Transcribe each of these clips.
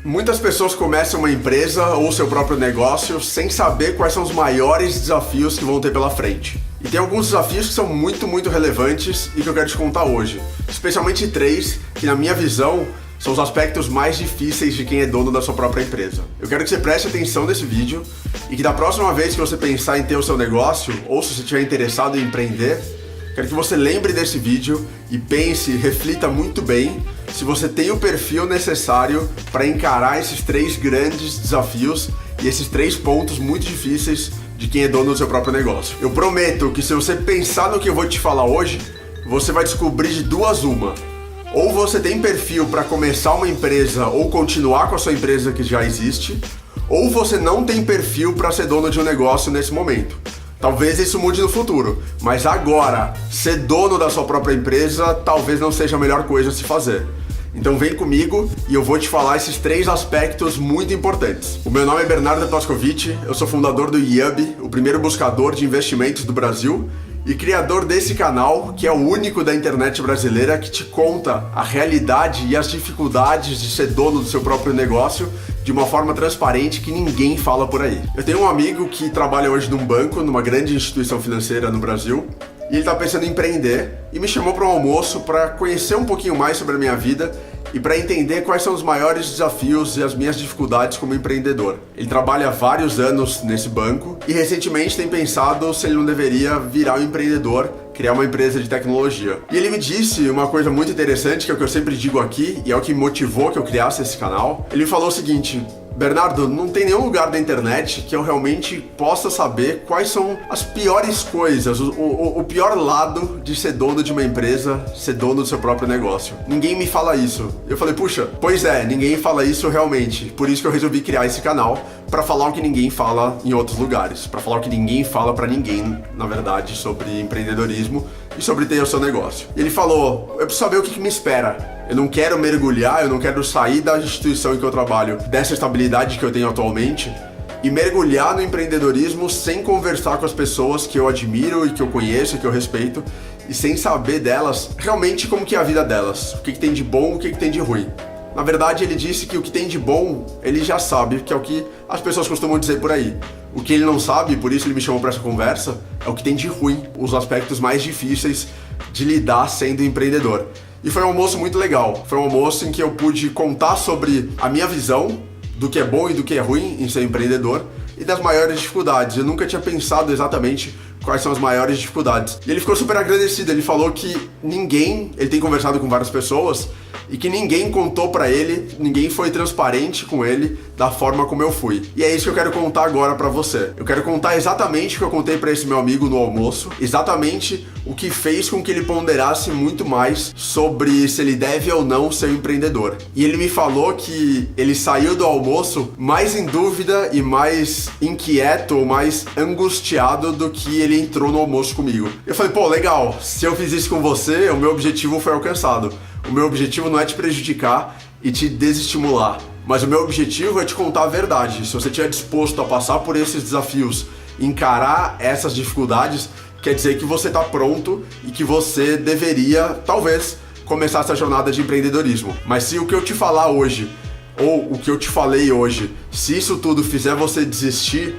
Muitas pessoas começam uma empresa ou seu próprio negócio sem saber quais são os maiores desafios que vão ter pela frente. E tem alguns desafios que são muito relevantes e que eu quero te contar hoje. Especialmente 3, que na minha visão são os aspectos mais difíceis de quem é dono da sua própria empresa. Eu quero que você preste atenção nesse vídeo e que da próxima vez que você pensar em ter o seu negócio, ou se você estiver interessado em empreender, quero que você lembre desse vídeo e pense, reflita muito bem se você tem o perfil necessário para encarar esses 3 grandes desafios e esses 3 pontos muito difíceis de quem é dono do seu próprio negócio. Eu prometo que se você pensar no que eu vou te falar hoje, você vai descobrir de duas uma. Ou você tem perfil para começar uma empresa ou continuar com a sua empresa que já existe, ou você não tem perfil para ser dono de um negócio nesse momento. Talvez isso mude no futuro, mas agora, ser dono da sua própria empresa talvez não seja a melhor coisa a se fazer. Então vem comigo e eu vou te falar esses 3 aspectos muito importantes. O meu nome é Bernardo Toskovic, eu sou fundador do Yubi, o primeiro buscador de investimentos do Brasil, e criador desse canal, que é o único da internet brasileira que te conta a realidade e as dificuldades de ser dono do seu próprio negócio de uma forma transparente que ninguém fala por aí. Eu tenho um amigo que trabalha hoje num banco, numa grande instituição financeira no Brasil, e ele está pensando em empreender e me chamou para um almoço para conhecer um pouquinho mais sobre a minha vida e para entender quais são os maiores desafios e as minhas dificuldades como empreendedor. Ele trabalha há vários anos nesse banco e recentemente tem pensado se ele não deveria virar um empreendedor, criar uma empresa de tecnologia. E ele me disse uma coisa muito interessante, que é o que eu sempre digo aqui, e é o que motivou que eu criasse esse canal. Ele falou o seguinte: Bernardo, não tem nenhum lugar da internet que eu realmente possa saber quais são as piores coisas, o pior lado de ser dono de uma empresa, ser dono do seu próprio negócio. Ninguém me fala isso. Eu falei, puxa, pois é, ninguém fala isso realmente. Por isso que eu resolvi criar esse canal, para falar o que ninguém fala em outros lugares, para falar o que ninguém fala para ninguém, na verdade, sobre empreendedorismo e sobre ter o seu negócio. E ele falou, eu preciso saber o que me espera. Eu não quero mergulhar, eu não quero sair da instituição em que eu trabalho, dessa estabilidade que eu tenho atualmente, e mergulhar no empreendedorismo sem conversar com as pessoas que eu admiro e que eu conheço, que eu respeito, e sem saber delas realmente como que é a vida delas, o que tem de bom, o que tem de ruim. Na verdade, ele disse que o que tem de bom, ele já sabe, que é o que as pessoas costumam dizer por aí. O que ele não sabe, por isso ele me chamou para essa conversa, é o que tem de ruim, os aspectos mais difíceis de lidar sendo empreendedor. E foi um almoço muito legal. Foi um almoço em que eu pude contar sobre a minha visão do que é bom e do que é ruim em ser empreendedor e das maiores dificuldades. Eu nunca tinha pensado exatamente quais são as maiores dificuldades. E ele ficou super agradecido. Ele falou que ele tem conversado com várias pessoas e que ninguém contou pra ele, ninguém foi transparente com ele da forma como eu fui. E é isso que eu quero contar agora pra você. Eu quero contar exatamente o que eu contei pra esse meu amigo no almoço, exatamente o que fez com que ele ponderasse muito mais sobre se ele deve ou não ser um empreendedor. E ele me falou que ele saiu do almoço mais em dúvida e mais inquieto ou mais angustiado do que ele entrou no almoço comigo. Eu falei, pô, legal, se eu fiz isso com você, o meu objetivo foi alcançado. O meu objetivo não é te prejudicar e te desestimular, mas o meu objetivo é te contar a verdade. Se você estiver disposto a passar por esses desafios, encarar essas dificuldades, quer dizer que você está pronto e que você deveria, talvez, começar essa jornada de empreendedorismo. Mas se o que eu te falar hoje, ou o que eu te falei hoje, se isso tudo fizer você desistir,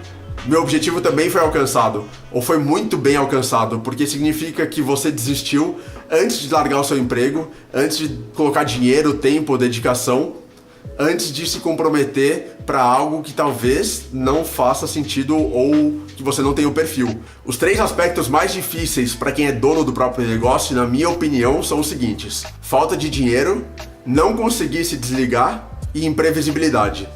meu objetivo também foi alcançado, ou foi muito bem alcançado, porque significa que você desistiu antes de largar o seu emprego, antes de colocar dinheiro, tempo, dedicação, antes de se comprometer para algo que talvez não faça sentido ou que você não tenha o perfil. Os 3 aspectos mais difíceis para quem é dono do próprio negócio, na minha opinião, são os seguintes: falta de dinheiro, não conseguir se desligar e imprevisibilidade.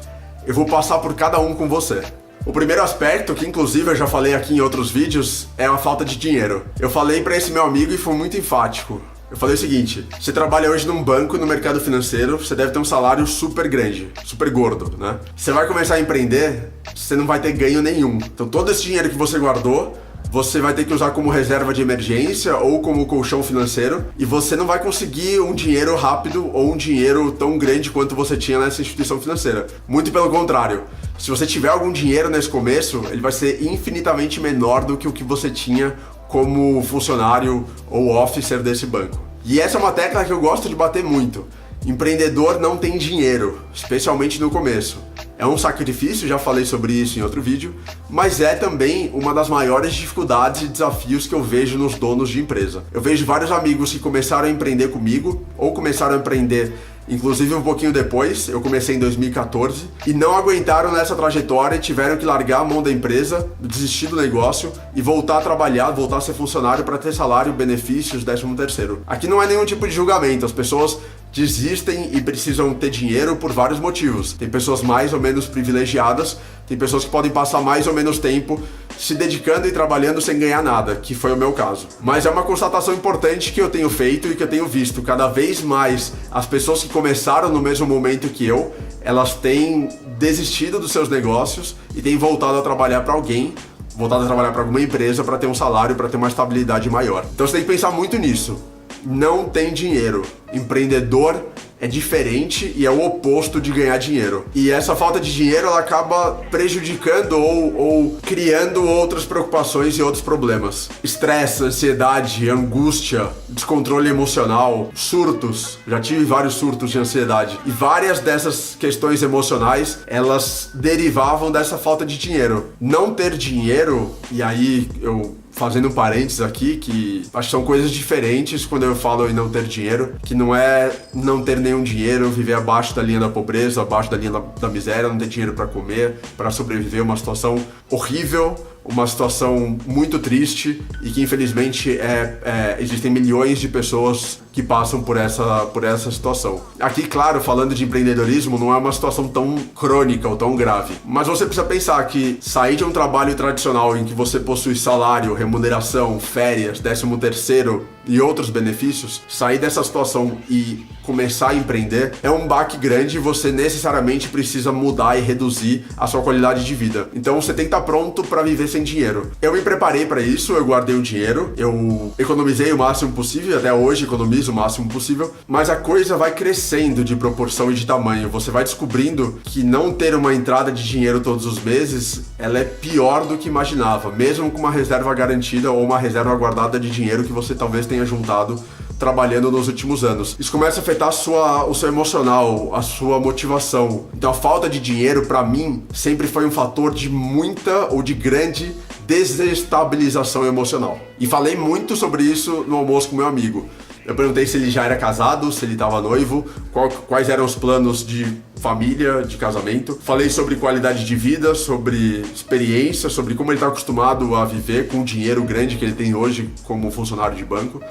Eu vou passar por cada um com você. O primeiro aspecto, que inclusive eu já falei aqui em outros vídeos, é a falta de dinheiro. Eu falei para esse meu amigo e foi muito enfático. Eu falei o seguinte: você trabalha hoje num banco, no mercado financeiro, você deve ter um salário super grande, super gordo, né? Você vai começar a empreender, você não vai ter ganho nenhum. Então todo esse dinheiro que você guardou, você vai ter que usar como reserva de emergência ou como colchão financeiro, e você não vai conseguir um dinheiro rápido ou um dinheiro tão grande quanto você tinha nessa instituição financeira. Muito pelo contrário. Se você tiver algum dinheiro nesse começo, ele vai ser infinitamente menor do que o que você tinha como funcionário ou officer desse banco. E essa é uma tecla que eu gosto de bater muito. Empreendedor não tem dinheiro, especialmente no começo. É um sacrifício, já falei sobre isso em outro vídeo, mas é também uma das maiores dificuldades e desafios que eu vejo nos donos de empresa. Eu vejo vários amigos que começaram a empreender comigo, ou começaram a empreender inclusive um pouquinho depois, eu comecei em 2014, e não aguentaram nessa trajetória e tiveram que largar a mão da empresa, desistir do negócio e voltar a trabalhar, voltar a ser funcionário para ter salário, benefícios, 13º. Aqui não é nenhum tipo de julgamento, as pessoas desistem e precisam ter dinheiro por vários motivos. Tem pessoas mais ou menos privilegiadas, tem pessoas que podem passar mais ou menos tempo se dedicando e trabalhando sem ganhar nada, que foi o meu caso. Mas é uma constatação importante que eu tenho feito e que eu tenho visto. Cada vez mais as pessoas que começaram no mesmo momento que eu, elas têm desistido dos seus negócios e têm voltado a trabalhar para alguém, voltado a trabalhar para alguma empresa para ter um salário, para ter uma estabilidade maior. Então você tem que pensar muito nisso. Não tem dinheiro. Empreendedor é diferente e é o oposto de ganhar dinheiro. E essa falta de dinheiro, ela acaba prejudicando ou criando outras preocupações e outros problemas. Estresse, ansiedade, angústia, descontrole emocional, surtos. Já tive vários surtos de ansiedade. E várias dessas questões emocionais, elas derivavam dessa falta de dinheiro. Não ter dinheiro, e aí eu fazendo um parênteses aqui, que acho que são coisas diferentes quando eu falo em não ter dinheiro, que não é não ter nenhum dinheiro, viver abaixo da linha da pobreza, abaixo da linha da miséria, não ter dinheiro para comer, para sobreviver, uma situação horrível, uma situação muito triste e que infelizmente existem milhões de pessoas que passam por essa situação. Aqui, claro, falando de empreendedorismo, não é uma situação tão crônica ou tão grave, mas você precisa pensar que sair de um trabalho tradicional em que você possui salário, remuneração, férias, 13º e outros benefícios, sair dessa situação e começar a empreender é um baque grande e você necessariamente precisa mudar e reduzir a sua qualidade de vida. Então você tem que estar pronto para viver sem dinheiro. Eu me preparei para isso, eu guardei o dinheiro, eu economizei o máximo possível, até hoje economizo o máximo possível, mas a coisa vai crescendo de proporção e de tamanho. Você vai descobrindo que não ter uma entrada de dinheiro todos os meses, ela é pior do que imaginava, mesmo com uma reserva garantida ou uma reserva guardada de dinheiro que você talvez tenha juntado trabalhando nos últimos anos. Isso começa a afetar o seu emocional, a sua motivação. Então a falta de dinheiro, para mim, sempre foi um fator de muita ou de grande desestabilização emocional. E falei muito sobre isso no almoço com meu amigo. Eu perguntei se ele já era casado, se ele estava noivo, quais eram os planos de família, de casamento. Falei sobre qualidade de vida, sobre experiência, sobre como ele está acostumado a viver com o dinheiro grande que ele tem hoje como funcionário de banco.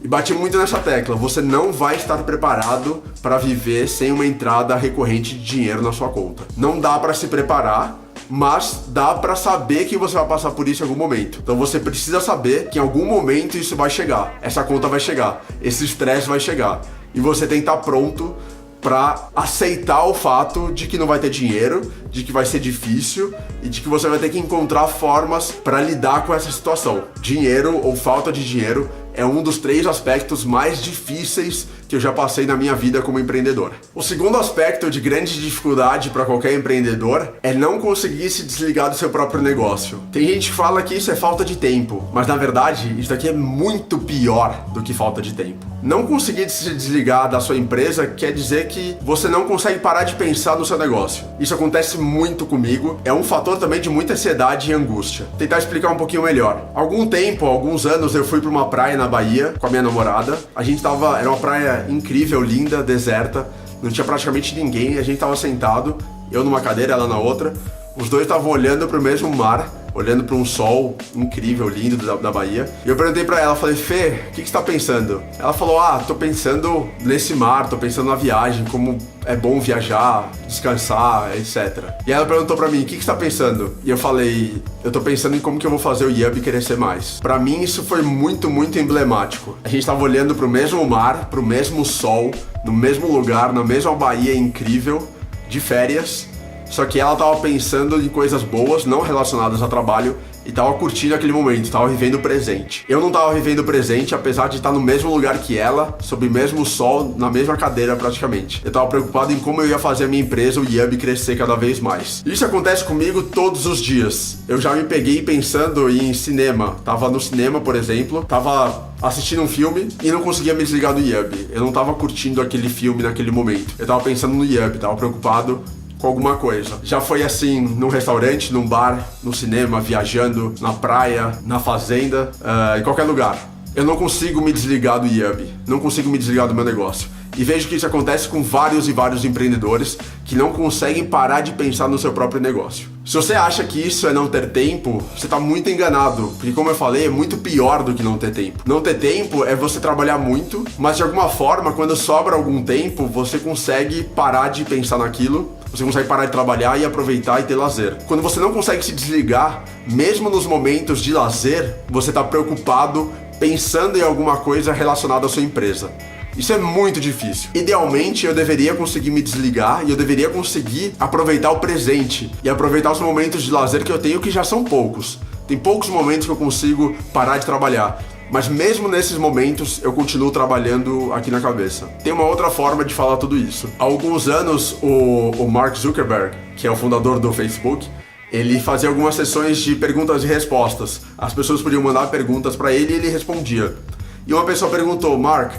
E bati muito nessa tecla, você não vai estar preparado para viver sem uma entrada recorrente de dinheiro na sua conta. Não dá para se preparar, mas dá para saber que você vai passar por isso em algum momento. Então você precisa saber que em algum momento isso vai chegar, essa conta vai chegar, esse estresse vai chegar. E você tem que estar pronto para aceitar o fato de que não vai ter dinheiro, de que vai ser difícil e de que você vai ter que encontrar formas para lidar com essa situação. Dinheiro ou falta de dinheiro é um dos 3 aspectos mais difíceis que eu já passei na minha vida como empreendedor. O segundo aspecto de grande dificuldade para qualquer empreendedor é não conseguir se desligar do seu próprio negócio. Tem gente que fala que isso é falta de tempo, mas na verdade isso aqui é muito pior do que falta de tempo. Não conseguir se desligar da sua empresa quer dizer que você não consegue parar de pensar no seu negócio. Isso acontece muito comigo, é um fator também de muita ansiedade e angústia. Vou tentar explicar um pouquinho melhor. Alguns anos eu fui para uma praia na Bahia com a minha namorada. Era uma praia incrível, linda, deserta, não tinha praticamente ninguém, a gente tava sentado, eu numa cadeira, ela na outra, os dois estavam olhando pro mesmo mar, olhando para um sol incrível, lindo da Bahia. E eu perguntei para ela, falei, Fê, o que você tá pensando? Ela falou, tô pensando nesse mar, tô pensando na viagem, como é bom viajar, descansar, etc. E ela perguntou para mim, o que você tá pensando? E eu falei, eu tô pensando em como que eu vou fazer o Yubi crescer mais. Para mim isso foi muito, muito emblemático. A gente tava olhando pro mesmo mar, pro mesmo sol, no mesmo lugar, na mesma Bahia incrível, de férias. Só que ela estava pensando em coisas boas, não relacionadas a trabalho, e tava curtindo aquele momento, tava vivendo o presente. Eu não tava vivendo o presente, apesar de estar no mesmo lugar que ela, sob o mesmo sol, na mesma cadeira praticamente. Eu tava preocupado em como eu ia fazer a minha empresa, o Yubi, crescer cada vez mais. Isso acontece comigo todos os dias. Eu já me peguei pensando em cinema. Tava no cinema, por exemplo, tava assistindo um filme e não conseguia me desligar do Yubi. Eu não tava curtindo aquele filme naquele momento. Eu tava pensando no Yubi, tava preocupado com alguma coisa. Já foi assim num restaurante, num bar, no cinema, viajando, na praia, na fazenda, em qualquer lugar. Eu não consigo me desligar do Yubi, não consigo me desligar do meu negócio. E vejo que isso acontece com vários e vários empreendedores que não conseguem parar de pensar no seu próprio negócio. Se você acha que isso é não ter tempo, você está muito enganado, porque como eu falei, é muito pior do que não ter tempo. Não ter tempo é você trabalhar muito, mas de alguma forma, quando sobra algum tempo, você consegue parar de pensar naquilo, você consegue parar de trabalhar e aproveitar e ter lazer. Quando você não consegue se desligar, mesmo nos momentos de lazer, você está preocupado, pensando em alguma coisa relacionada à sua empresa. Isso é muito difícil. Idealmente, eu deveria conseguir me desligar e eu deveria conseguir aproveitar o presente e aproveitar os momentos de lazer que eu tenho, que já são poucos. Tem poucos momentos que eu consigo parar de trabalhar. Mas mesmo nesses momentos, eu continuo trabalhando aqui na cabeça. Tem uma outra forma de falar tudo isso. Há alguns anos, o Mark Zuckerberg, que é o fundador do Facebook, ele fazia algumas sessões de perguntas e respostas. As pessoas podiam mandar perguntas para ele e ele respondia. E uma pessoa perguntou: Mark,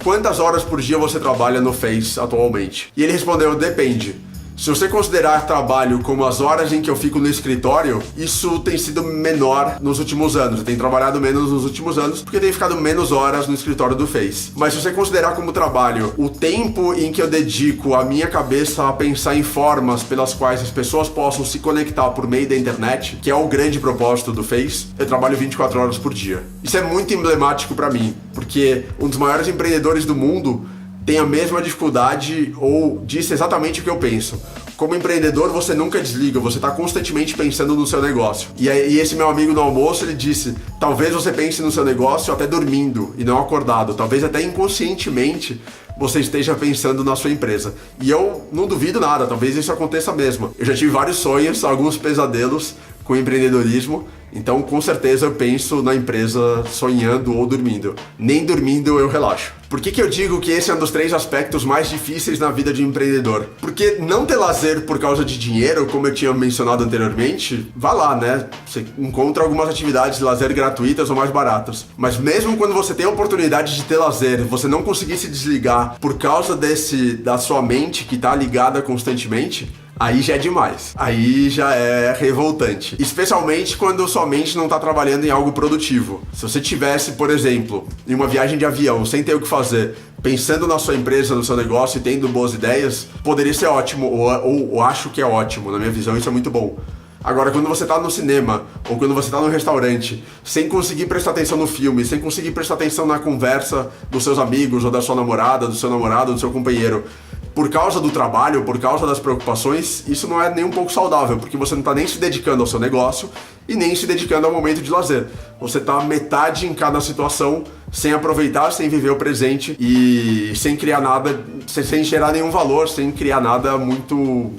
quantas horas por dia você trabalha no Face atualmente? E ele respondeu: depende. Se você considerar trabalho como as horas em que eu fico no escritório, isso tem sido menor nos últimos anos. Eu tenho trabalhado menos nos últimos anos porque eu tenho ficado menos horas no escritório do Face. Mas se você considerar como trabalho o tempo em que eu dedico a minha cabeça a pensar em formas pelas quais as pessoas possam se conectar por meio da internet, que é o grande propósito do Face, eu trabalho 24 horas por dia. Isso é muito emblemático para mim, porque um dos maiores empreendedores do mundo tem a mesma dificuldade ou disse exatamente o que eu penso. Como empreendedor, você nunca desliga, você está constantemente pensando no seu negócio. E esse meu amigo no almoço, ele disse: talvez você pense no seu negócio até dormindo e não acordado, talvez até inconscientemente você esteja pensando na sua empresa. E eu não duvido nada, talvez isso aconteça mesmo. Eu já tive vários sonhos, alguns pesadelos com empreendedorismo, então com certeza eu penso na empresa sonhando ou dormindo. Nem dormindo eu relaxo. Por que eu digo que esse é um dos 3 aspectos mais difíceis na vida de um empreendedor? Porque não ter lazer por causa de dinheiro, como eu tinha mencionado anteriormente, vá lá, né? Você encontra algumas atividades de lazer gratuitas ou mais baratas. Mas mesmo quando você tem a oportunidade de ter lazer, você não conseguir se desligar por causa da sua mente que está ligada constantemente, aí já é demais. Aí já é revoltante. Especialmente quando sua mente não está trabalhando em algo produtivo. Se você tivesse, por exemplo, em uma viagem de avião, sem ter o que fazer, pensando na sua empresa, no seu negócio e tendo boas ideias, poderia ser ótimo, ou acho que é ótimo. Na minha visão, isso é muito bom. Agora, quando você tá no cinema, ou quando você tá no restaurante, sem conseguir prestar atenção no filme, sem conseguir prestar atenção na conversa dos seus amigos, ou da sua namorada, do seu namorado, do seu companheiro, por causa do trabalho, por causa das preocupações, isso não é nem um pouco saudável, porque você não está nem se dedicando ao seu negócio e nem se dedicando ao momento de lazer. Você está metade em cada situação, sem aproveitar, sem viver o presente e sem criar nada, sem gerar nenhum valor, sem criar nada muito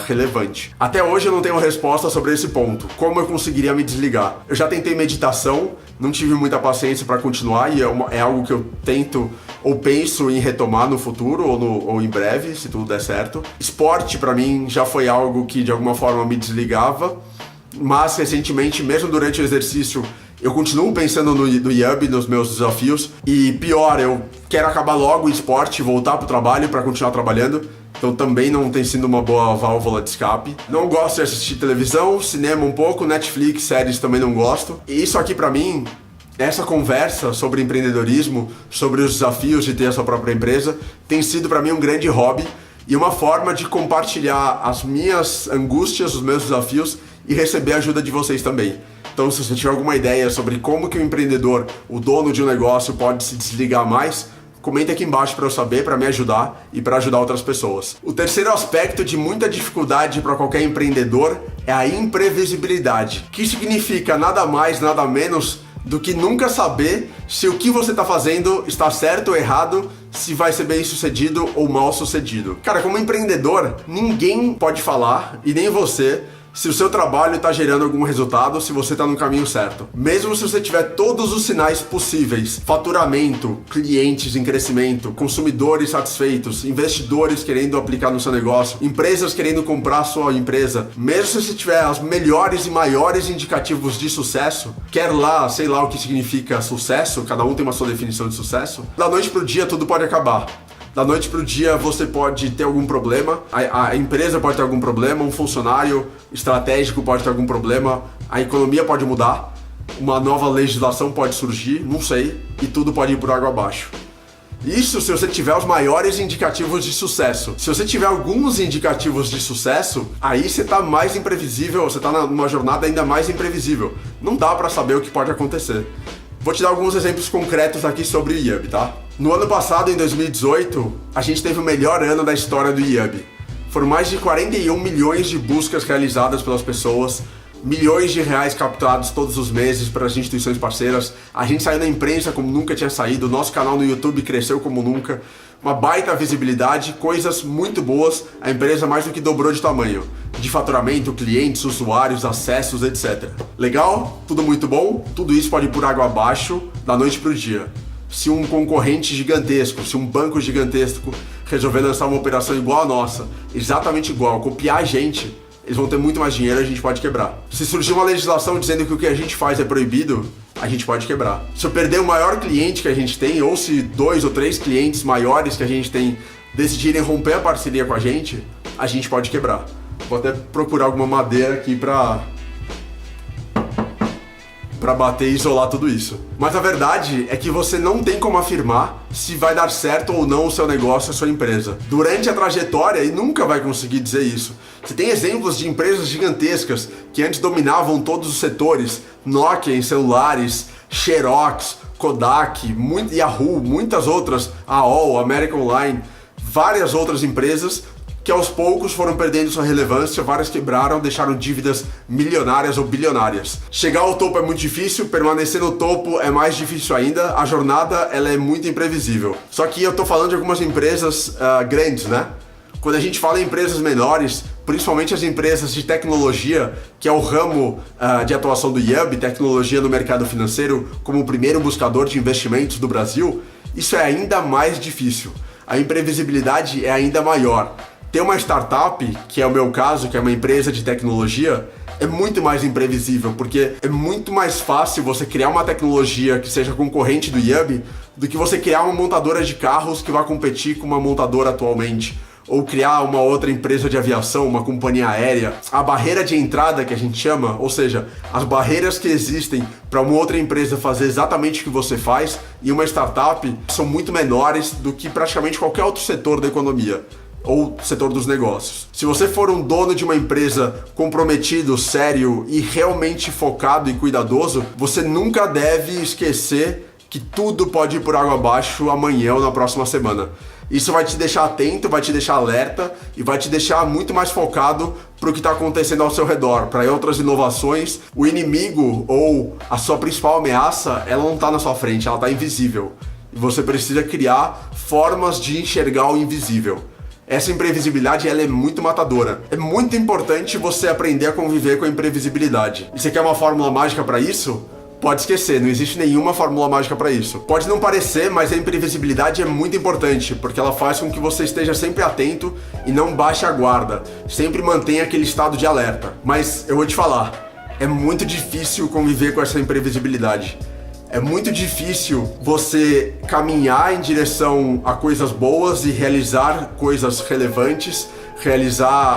relevante. Até hoje eu não tenho resposta sobre esse ponto. Como eu conseguiria me desligar? Eu já tentei meditação, não tive muita paciência para continuar e é algo que eu tento ou penso em retomar no futuro ou em breve, se tudo der certo. Esporte para mim já foi algo que de alguma forma me desligava, mas recentemente, mesmo durante o exercício, eu continuo pensando no Yubi, nos meus desafios, e pior, eu quero acabar logo o esporte, voltar pro trabalho para continuar trabalhando, então também não tem sido uma boa válvula de escape. Não gosto de assistir televisão, cinema um pouco, Netflix, séries também não gosto. E isso aqui para mim, essa conversa sobre empreendedorismo, sobre os desafios de ter a sua própria empresa, tem sido para mim um grande hobby e uma forma de compartilhar as minhas angústias, os meus desafios e receber a ajuda de vocês também. Então, se você tiver alguma ideia sobre como que o empreendedor, o dono de um negócio, pode se desligar mais, comenta aqui embaixo para eu saber, para me ajudar e para ajudar outras pessoas. O terceiro aspecto de muita dificuldade para qualquer empreendedor é a imprevisibilidade, que significa nada mais, nada menos do que nunca saber se o que você está fazendo está certo ou errado, se vai ser bem sucedido ou mal sucedido. Cara, como empreendedor, ninguém pode falar, e nem você, se o seu trabalho está gerando algum resultado, se você está no caminho certo. Mesmo se você tiver todos os sinais possíveis, faturamento, clientes em crescimento, consumidores satisfeitos, investidores querendo aplicar no seu negócio, empresas querendo comprar a sua empresa, mesmo se você tiver os melhores e maiores indicativos de sucesso, quer lá, sei lá o que significa sucesso, cada um tem uma sua definição de sucesso, da noite pro dia tudo pode acabar. Da noite para o dia você pode ter algum problema, a empresa pode ter algum problema, um funcionário estratégico pode ter algum problema, a economia pode mudar, uma nova legislação pode surgir, não sei, e tudo pode ir por água abaixo. Isso se você tiver os maiores indicativos de sucesso. Se você tiver alguns indicativos de sucesso, aí você está mais imprevisível, você está numa jornada ainda mais imprevisível. Não dá para saber o que pode acontecer. Vou te dar alguns exemplos concretos aqui sobre o Yubi, tá? No ano passado, em 2018, a gente teve o melhor ano da história do Yubi. Foram mais de 41 milhões de buscas realizadas pelas pessoas, milhões de reais captados todos os meses para as instituições parceiras. A gente saiu na imprensa como nunca tinha saído, o nosso canal no YouTube cresceu como nunca. Uma baita visibilidade, coisas muito boas, a empresa mais do que dobrou de tamanho. De faturamento, clientes, usuários, acessos, etc. Legal? Tudo muito bom? Tudo isso pode ir por água abaixo da noite para o dia. Se um concorrente gigantesco, se um banco gigantesco resolver lançar uma operação igual a nossa, exatamente igual, copiar a gente, eles vão ter muito mais dinheiro e a gente pode quebrar. Se surgir uma legislação dizendo que o que a gente faz é proibido, a gente pode quebrar. Se eu perder o maior cliente que a gente tem, ou se 2 ou 3 clientes maiores que a gente tem decidirem romper a parceria com a gente pode quebrar. Vou até procurar alguma madeira aqui pra bater e isolar tudo isso. Mas a verdade é que você não tem como afirmar se vai dar certo ou não o seu negócio, a sua empresa. Durante a trajetória, e nunca vai conseguir dizer isso. Você tem exemplos de empresas gigantescas que antes dominavam todos os setores, Nokia em celulares, Xerox, Kodak, Yahoo, muitas outras, AOL, American Online, várias outras empresas que aos poucos foram perdendo sua relevância, várias quebraram, deixaram dívidas milionárias ou bilionárias. Chegar ao topo é muito difícil, permanecer no topo é mais difícil ainda, a jornada ela é muito imprevisível. Só que eu tô falando de algumas empresas grandes, né? Quando a gente fala em empresas menores, principalmente as empresas de tecnologia, que é o ramo de atuação do Yubi, tecnologia no mercado financeiro, como o primeiro buscador de investimentos do Brasil, isso é ainda mais difícil. A imprevisibilidade é ainda maior. Ter uma startup, que é o meu caso, que é uma empresa de tecnologia, é muito mais imprevisível, porque é muito mais fácil você criar uma tecnologia que seja concorrente do Yubi do que você criar uma montadora de carros que vai competir com uma montadora atualmente, ou criar uma outra empresa de aviação, uma companhia aérea. A barreira de entrada que a gente chama, ou seja, as barreiras que existem para uma outra empresa fazer exatamente o que você faz e uma startup são muito menores do que praticamente qualquer outro setor da economia ou setor dos negócios. Se você for um dono de uma empresa comprometido, sério e realmente focado e cuidadoso, você nunca deve esquecer que tudo pode ir por água abaixo amanhã ou na próxima semana. Isso vai te deixar atento, vai te deixar alerta e vai te deixar muito mais focado para o que está acontecendo ao seu redor, para outras inovações. O inimigo ou a sua principal ameaça, ela não está na sua frente, ela está invisível. E você precisa criar formas de enxergar o invisível. Essa imprevisibilidade ela é muito matadora. É muito importante você aprender a conviver com a imprevisibilidade. E você quer uma fórmula mágica para isso? Pode esquecer, não existe nenhuma fórmula mágica para isso. Pode não parecer, mas a imprevisibilidade é muito importante, porque ela faz com que você esteja sempre atento e não baixe a guarda. Sempre mantenha aquele estado de alerta. Mas eu vou te falar, é muito difícil conviver com essa imprevisibilidade. É muito difícil você caminhar em direção a coisas boas e realizar coisas relevantes,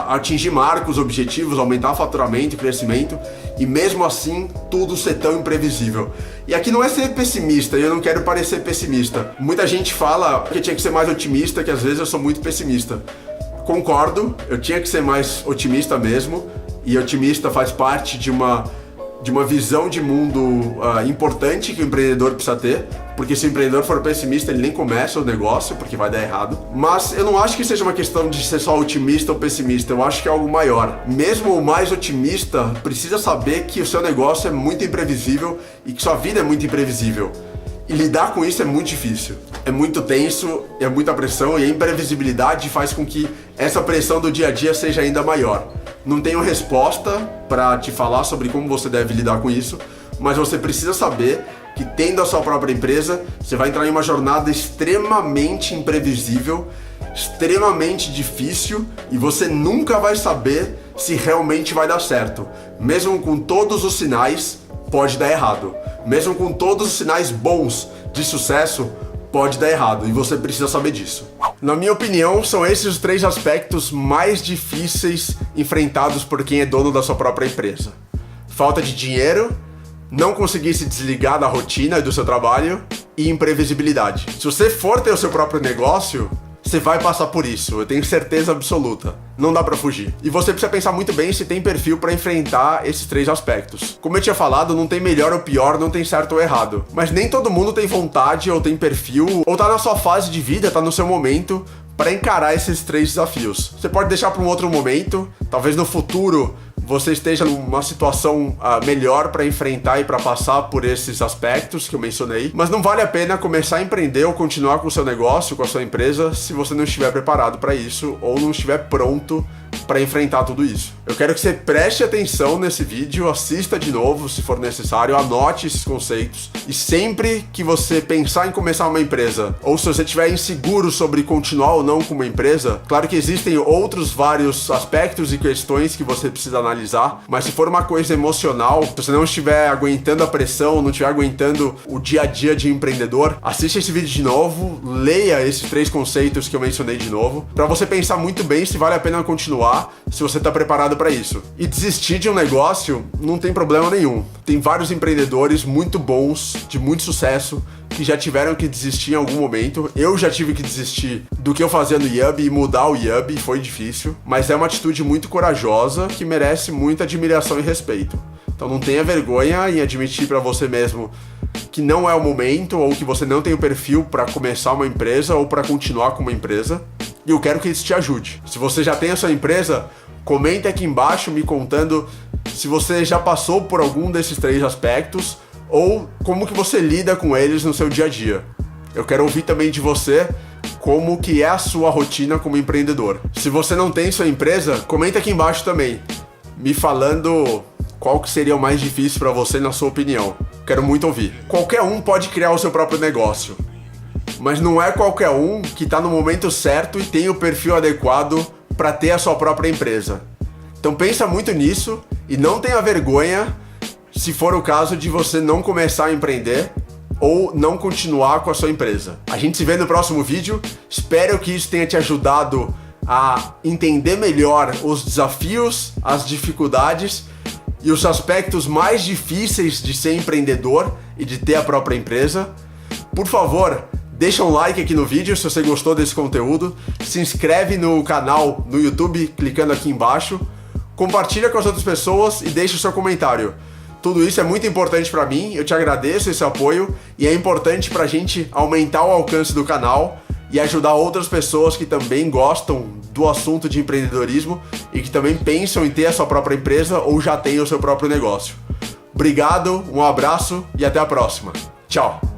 atingir marcos, objetivos, aumentar faturamento e crescimento, e mesmo assim tudo ser tão imprevisível. E aqui não é ser pessimista, eu não quero parecer pessimista. Muita gente fala que tinha que ser mais otimista, que às vezes eu sou muito pessimista. Concordo, eu tinha que ser mais otimista mesmo, e otimista faz parte de uma visão de mundo importante que o empreendedor precisa ter, porque se o empreendedor for pessimista, ele nem começa o negócio, porque vai dar errado. Mas eu não acho que seja uma questão de ser só otimista ou pessimista, eu acho que é algo maior. Mesmo o mais otimista precisa saber que o seu negócio é muito imprevisível e que sua vida é muito imprevisível. E lidar com isso é muito difícil. É muito tenso, é muita pressão e a imprevisibilidade faz com que essa pressão do dia a dia seja ainda maior. Não tenho resposta para te falar sobre como você deve lidar com isso, mas você precisa saber que tendo a sua própria empresa, você vai entrar em uma jornada extremamente imprevisível, extremamente difícil e você nunca vai saber se realmente vai dar certo. Mesmo com todos os sinais, pode dar errado. Mesmo com todos os sinais bons de sucesso, pode dar errado e você precisa saber disso. Na minha opinião, são esses os 3 aspectos mais difíceis enfrentados por quem é dono da sua própria empresa: falta de dinheiro, não conseguir se desligar da rotina e do seu trabalho e imprevisibilidade. Se você for ter o seu próprio negócio, você vai passar por isso, eu tenho certeza absoluta. Não dá pra fugir. E você precisa pensar muito bem se tem perfil pra enfrentar esses 3 aspectos. Como eu tinha falado, não tem melhor ou pior, não tem certo ou errado. Mas nem todo mundo tem vontade ou tem perfil, ou tá na sua fase de vida, tá no seu momento para encarar esses 3 desafios. Você pode deixar para um outro momento, talvez no futuro você esteja numa situação melhor para enfrentar e para passar por esses aspectos que eu mencionei, mas não vale a pena começar a empreender ou continuar com o seu negócio, com a sua empresa, se você não estiver preparado para isso ou não estiver pronto para enfrentar tudo isso. Eu quero que você preste atenção nesse vídeo, assista de novo se for necessário, anote esses conceitos e sempre que você pensar em começar uma empresa ou se você estiver inseguro sobre continuar ou não com uma empresa, claro que existem outros vários aspectos e questões que você precisa analisar, mas se for uma coisa emocional, se você não estiver aguentando a pressão, não estiver aguentando o dia a dia de empreendedor, assista esse vídeo de novo, leia esses 3 conceitos que eu mencionei de novo, para você pensar muito bem se vale a pena continuar, se você está preparado para isso. E desistir de um negócio não tem problema nenhum. Tem vários empreendedores muito bons, de muito sucesso, que já tiveram que desistir em algum momento. Eu já tive que desistir do que eu fazia no Yubi e mudar o Yubi, foi difícil, mas é uma atitude muito corajosa que merece muita admiração e respeito. Então não tenha vergonha em admitir para você mesmo que não é o momento ou que você não tem o perfil para começar uma empresa ou para continuar com uma empresa. E eu quero que isso te ajude. Se você já tem a sua empresa, comenta aqui embaixo me contando se você já passou por algum desses 3 aspectos ou como que você lida com eles no seu dia a dia. Eu quero ouvir também de você como que é a sua rotina como empreendedor. Se você não tem sua empresa, comenta aqui embaixo também, me falando qual que seria o mais difícil para você na sua opinião. Quero muito ouvir. Qualquer um pode criar o seu próprio negócio, mas não é qualquer um que está no momento certo e tem o perfil adequado para ter a sua própria empresa. Então pensa muito nisso e não tenha vergonha se for o caso de você não começar a empreender ou não continuar com a sua empresa. A gente se vê no próximo vídeo. Espero que isso tenha te ajudado a entender melhor os desafios, as dificuldades e os aspectos mais difíceis de ser empreendedor e de ter a própria empresa. Por favor, deixa um like aqui no vídeo se você gostou desse conteúdo, se inscreve no canal no YouTube clicando aqui embaixo, compartilha com as outras pessoas e deixa o seu comentário. Tudo isso é muito importante para mim, eu te agradeço esse apoio e é importante para a gente aumentar o alcance do canal e ajudar outras pessoas que também gostam do assunto de empreendedorismo e que também pensam em ter a sua própria empresa ou já têm o seu próprio negócio. Obrigado, um abraço e até a próxima. Tchau!